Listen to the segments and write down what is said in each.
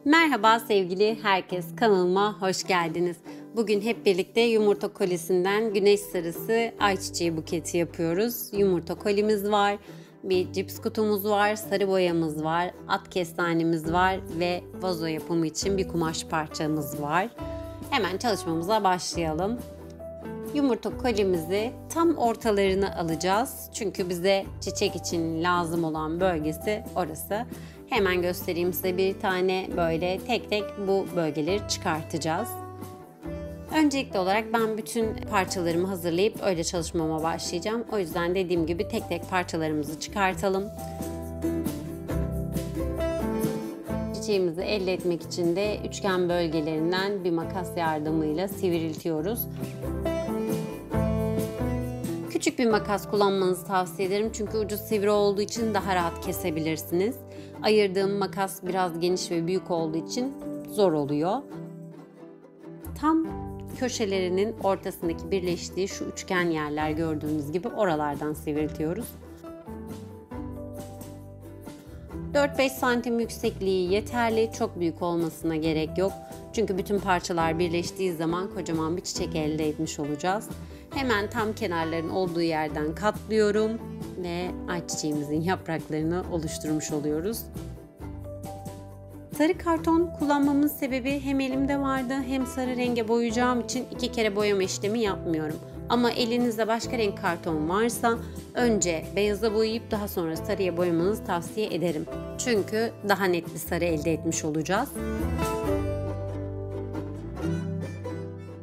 Merhaba sevgili herkes, kanalıma hoş geldiniz. Bugün hep birlikte yumurta kolisinden güneş sarısı ayçiçeği buketi yapıyoruz. Yumurta kolimiz var, bir cips kutumuz var, sarı boyamız var, at kestanemiz var ve vazo yapımı için bir kumaş parçamız var. Hemen çalışmamıza başlayalım. Yumurta kolimizi tam ortalarını alacağız. Çünkü bize çiçek için lazım olan bölgesi orası. Hemen göstereyim size, bir tane böyle tek tek bu bölgeleri çıkartacağız. Öncelikli olarak ben bütün parçalarımı hazırlayıp öyle çalışmama başlayacağım. O yüzden dediğim gibi tek tek parçalarımızı çıkartalım. Çiçeğimizi elde etmek için de üçgen bölgelerinden bir makas yardımıyla sivriltiyoruz. Küçük bir makas kullanmanızı tavsiye ederim çünkü ucu sivri olduğu için daha rahat kesebilirsiniz. Ayırdığım makas biraz geniş ve büyük olduğu için zor oluyor. Tam köşelerinin ortasındaki birleştiği şu üçgen yerler gördüğünüz gibi oralardan sivriltiyoruz. 4-5 santim yüksekliği yeterli, çok büyük olmasına gerek yok. Çünkü bütün parçalar birleştiği zaman kocaman bir çiçek elde etmiş olacağız. Hemen tam kenarların olduğu yerden katlıyorum ve ayçiçeğimizin yapraklarını oluşturmuş oluyoruz. Sarı karton kullanmamın sebebi hem elimde vardı hem sarı renge boyayacağım için 2 kere boyama işlemi yapmıyorum. Ama elinizde başka renk karton varsa önce beyaza boyayıp daha sonra sarıya boyamanızı tavsiye ederim. Çünkü daha net bir sarı elde etmiş olacağız.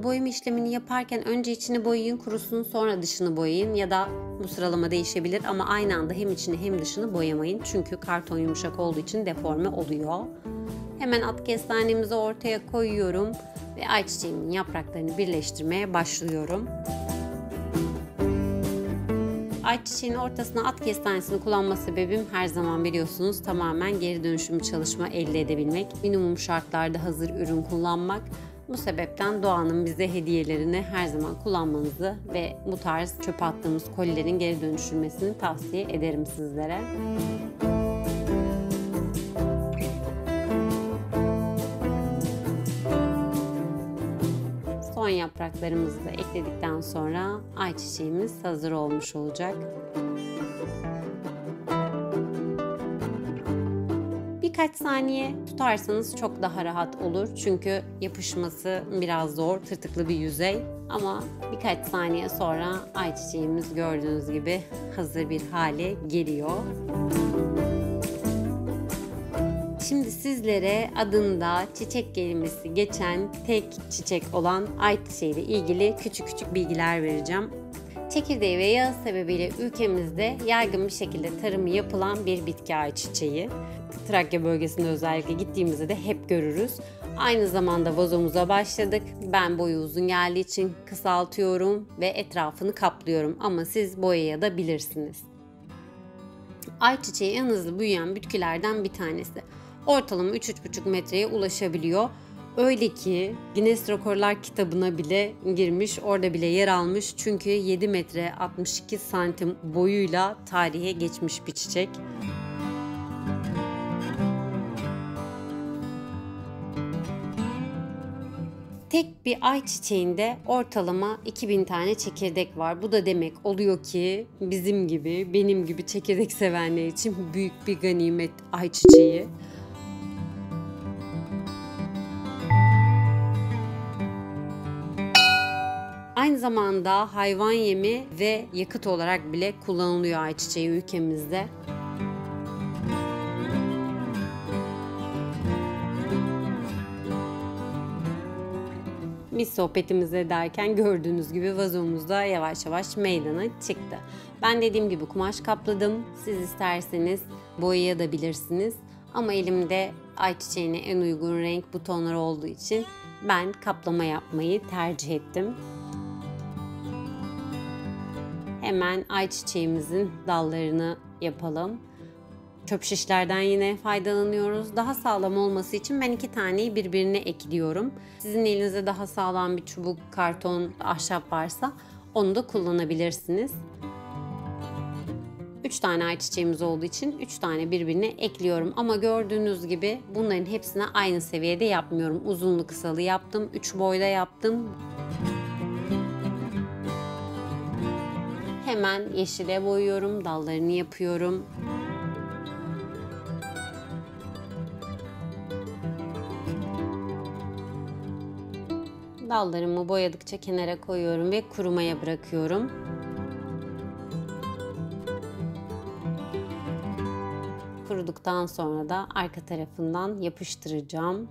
Boyama işlemini yaparken önce içini boyayın, kurusun, sonra dışını boyayın ya da bu sıralama değişebilir ama aynı anda hem içini hem dışını boyamayın. Çünkü karton yumuşak olduğu için deforme oluyor. Hemen at kestanemizi ortaya koyuyorum ve ayçiçeğimin yapraklarını birleştirmeye başlıyorum. Ayçiçeğin ortasına at kestanesini kullanma sebebim her zaman biliyorsunuz tamamen geri dönüşümlü çalışma elde edebilmek. Minimum şartlarda hazır ürün kullanmak. Bu sebepten doğanın bize hediyelerini her zaman kullanmanızı ve bu tarz çöpe attığımız kolilerin geri dönüşülmesini tavsiye ederim sizlere. Son yapraklarımızı da ekledikten sonra ayçiçeğimiz hazır olmuş olacak. Birkaç saniye tutarsanız çok daha rahat olur. Çünkü yapışması biraz zor, tırtıklı bir yüzey. Ama birkaç saniye sonra ayçiçeğimiz gördüğünüz gibi hazır bir hale geliyor. Şimdi sizlere adında çiçek kelimesi geçen tek çiçek olan ayçiçeği ile ilgili küçük bilgiler vereceğim. Çekirdeği ve yağı sebebiyle ülkemizde yaygın bir şekilde tarımı yapılan bir bitki ayçiçeği. Trakya bölgesinde özellikle gittiğimizde de hep görürüz. Aynı zamanda vazomuza başladık. Ben boyu uzun geldiği için kısaltıyorum ve etrafını kaplıyorum ama siz boyayabilirsiniz. Ayçiçeği en hızlı büyüyen bitkilerden bir tanesi. Ortalama 3-3,5 metreye ulaşabiliyor. Öyle ki Guinness Rekorlar kitabına bile girmiş, orada bile yer almış. Çünkü 7 metre 62 santim boyuyla tarihe geçmiş bir çiçek. Tek bir ayçiçeğinde ortalama 2000 tane çekirdek var. Bu da demek oluyor ki bizim gibi, benim gibi çekirdek sevenler için büyük bir ganimet ayçiçeği. Aynı zamanda hayvan yemi ve yakıt olarak bile kullanılıyor ayçiçeği ülkemizde. Biz sohbetimizi ederken gördüğünüz gibi vazomuz da yavaş yavaş meydana çıktı. Ben dediğim gibi kumaş kapladım. Siz isterseniz boyayabilirsiniz. Ama elimde ayçiçeğine en uygun renk bu tonlar olduğu için ben kaplama yapmayı tercih ettim. Hemen ayçiçeğimizin dallarını yapalım. Çöp şişlerden yine faydalanıyoruz. Daha sağlam olması için ben 2 taneyi birbirine ekliyorum. Sizin elinizde daha sağlam bir çubuk, karton, ahşap varsa onu da kullanabilirsiniz. 3 tane ayçiçeğimiz olduğu için 3 tane birbirine ekliyorum. Ama gördüğünüz gibi bunların hepsini aynı seviyede yapmıyorum. Uzunlu kısalı yaptım. 3 boyda yaptım. Hemen yeşile boyuyorum. Dallarını yapıyorum. Dallarımı boyadıkça kenara koyuyorum ve kurumaya bırakıyorum. Kuruduktan sonra da arka tarafından yapıştıracağım.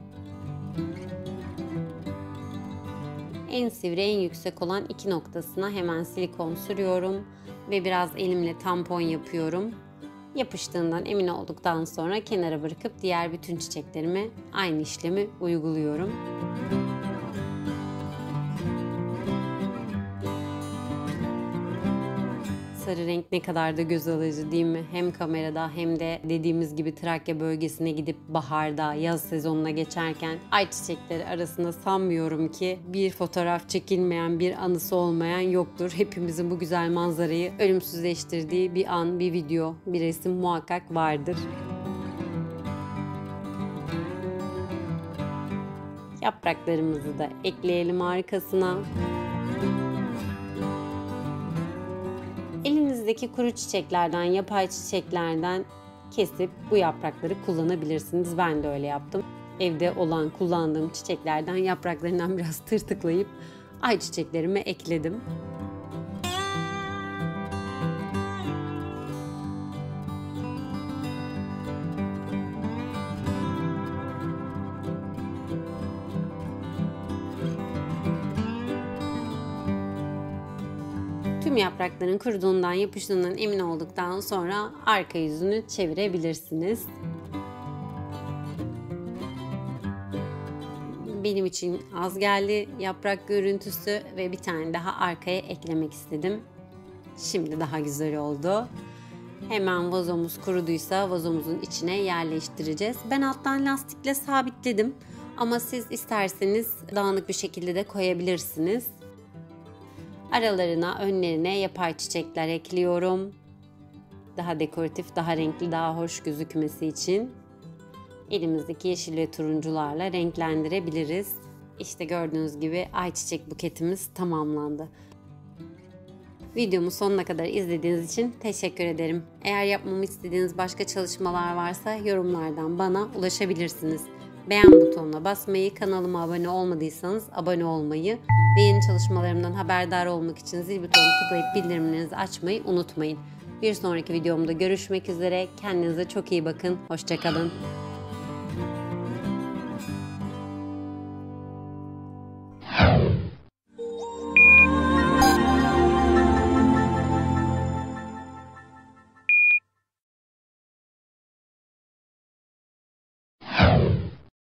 En sivri, en yüksek olan 2 noktasına hemen silikon sürüyorum ve biraz elimle tampon yapıyorum. Yapıştığından emin olduktan sonra kenara bırakıp diğer bütün çiçeklerime aynı işlemi uyguluyorum. Sarı renk ne kadar da göz alıcı değil mi? Hem kamerada hem de dediğimiz gibi Trakya bölgesine gidip baharda, yaz sezonuna geçerken ayçiçekleri arasında sanmıyorum ki bir fotoğraf çekilmeyen, bir anısı olmayan yoktur. Hepimizin bu güzel manzarayı ölümsüzleştirdiği bir an, bir video, bir resim muhakkak vardır. Yapraklarımızı da ekleyelim arkasına. Elinizdeki kuru çiçeklerden, yapay çiçeklerden kesip bu yaprakları kullanabilirsiniz. Ben de öyle yaptım. Evde olan kullandığım çiçeklerden, yapraklarından biraz tırtıklayıp ayçiçeklerime ekledim. Tüm yaprakların kuruduğundan, yapıştığından emin olduktan sonra arka yüzünü çevirebilirsiniz. Benim için az geldi yaprak görüntüsü ve bir tane daha arkaya eklemek istedim. Şimdi daha güzel oldu. Hemen vazomuz kuruduysa vazomuzun içine yerleştireceğiz. Ben alttan lastikle sabitledim ama siz isterseniz dağınık bir şekilde de koyabilirsiniz. Aralarına, önlerine yapay çiçekler ekliyorum. Daha dekoratif, daha renkli, daha hoş gözükmesi için. Elimizdeki yeşil ve turuncularla renklendirebiliriz. İşte gördüğünüz gibi ayçiçek buketimiz tamamlandı. Videomu sonuna kadar izlediğiniz için teşekkür ederim. Eğer yapmamı istediğiniz başka çalışmalar varsa yorumlardan bana ulaşabilirsiniz. Beğen butonuna basmayı, kanalıma abone olmadıysanız abone olmayı ve yeni çalışmalarımdan haberdar olmak için zil butonunu tıklayıp bildirimlerinizi açmayı unutmayın. Bir sonraki videomda görüşmek üzere. Kendinize çok iyi bakın. Hoşça kalın.